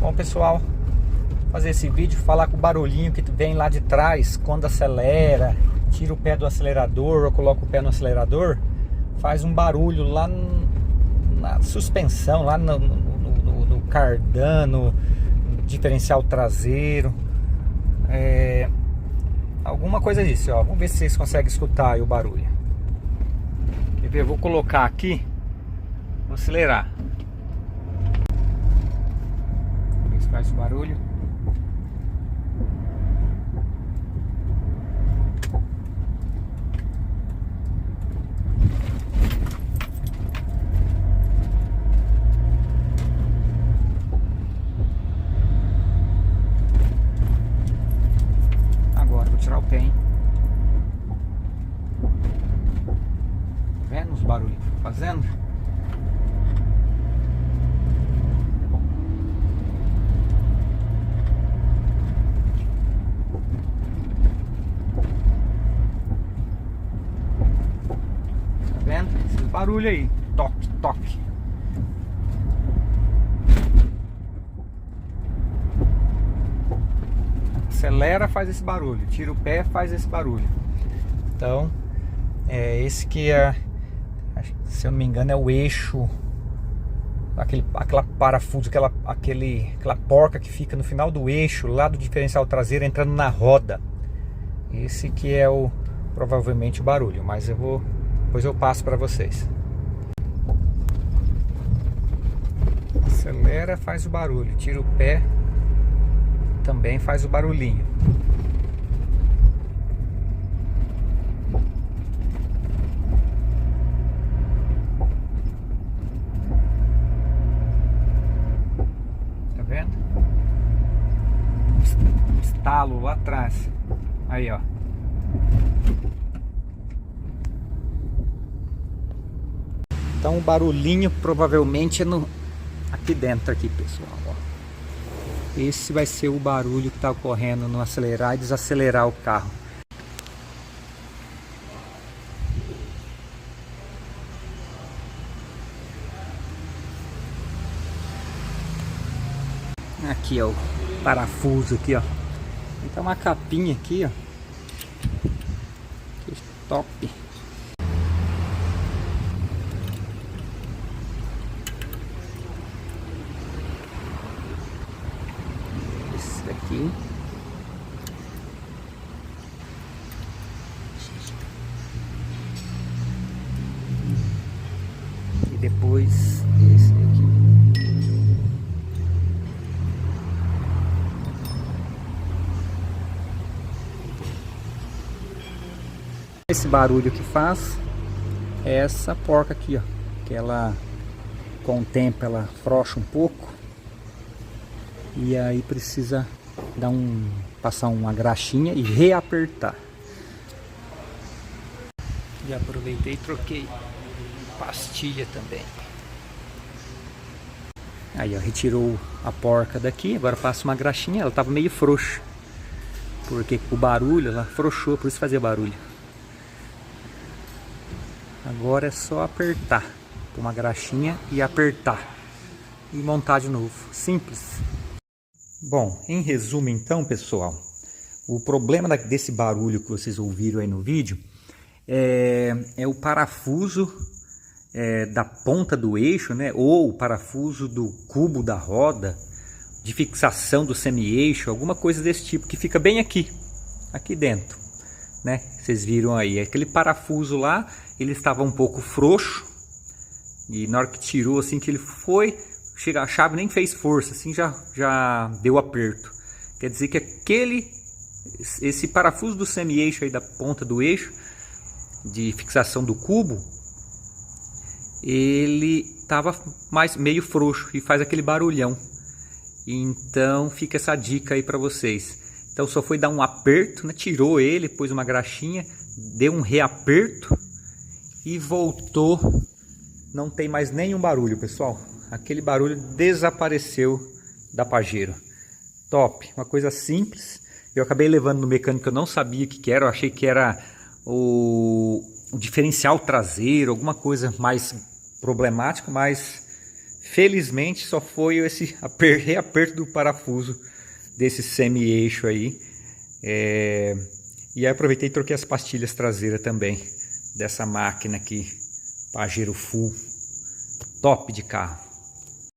Bom, pessoal, fazer esse vídeo, falar com o barulhinho que vem lá de trás quando acelera, tira o pé do acelerador ou coloca o pé no acelerador, faz um barulho lá na suspensão, lá no cardano, no diferencial traseiro, alguma coisa disso, ó. Vamos ver se vocês conseguem escutar aí o barulho. Quer ver? Eu vou colocar aqui, vou acelerar. Vamos ver se faz o barulho. Agora vou tirar o pé, hein? Tá vendo os barulhos que eu tô fazendo? Tá vendo? Esse barulho aí, toque, toque. Acelera, faz esse barulho, tira o pé, faz esse barulho. Então, esse que é, se eu não me engano, é o eixo, aquela parafuso, aquela porca que fica no final do eixo, lá do diferencial traseiro, entrando na roda. Esse que é provavelmente o barulho, mas depois eu passo para vocês. Acelera, faz o barulho, tira o pé, também faz o barulhinho. Tá vendo? Estalo lá atrás. Aí, ó. Então o barulhinho provavelmente é aqui dentro aqui, pessoal, ó. Esse vai ser o barulho que está ocorrendo no acelerar e desacelerar o carro. Aqui, ó, o parafuso aqui, ó. Então uma capinha aqui, ó. Que top. Aqui. E depois esse aqui. Esse barulho que faz é essa porca aqui, ó, que ela com o tempo ela afrouxa um pouco. E aí precisa passar uma graxinha e reapertar. Já aproveitei e troquei pastilha também. Aí, ó, retirou a porca daqui, agora passa uma graxinha. Ela tava meio frouxa, porque o barulho, ela afrouxou, por isso fazia barulho. Agora é só apertar, pôr uma graxinha e apertar e montar de novo, simples. Bom, em resumo então, pessoal, o problema desse barulho que vocês ouviram aí no vídeo é o parafuso da ponta do eixo, né, ou o parafuso do cubo da roda, de fixação do semi-eixo, alguma coisa desse tipo, que fica bem aqui dentro, né? Vocês viram aí, aquele parafuso lá, ele estava um pouco frouxo, e na hora que tirou, assim que ele foi, a chave nem fez força, assim já deu aperto. Quer dizer que esse parafuso do semi-eixo aí da ponta do eixo de fixação do cubo, ele estava meio frouxo e faz aquele barulhão. Então fica essa dica aí para vocês. Então só foi dar um aperto, né? Tirou ele, pôs uma graxinha, deu um reaperto e voltou. Não tem mais nenhum barulho, pessoal. Aquele barulho desapareceu da Pajero. Top, uma coisa simples. Eu acabei levando no mecânico, eu não sabia o que era. Eu achei que era o diferencial traseiro, alguma coisa mais problemática, mas Felizmente só foi esse reaperto do parafuso desse semi-eixo aí. E aí aproveitei e troquei as pastilhas traseiras também dessa máquina aqui, Pajero Full, top de carro.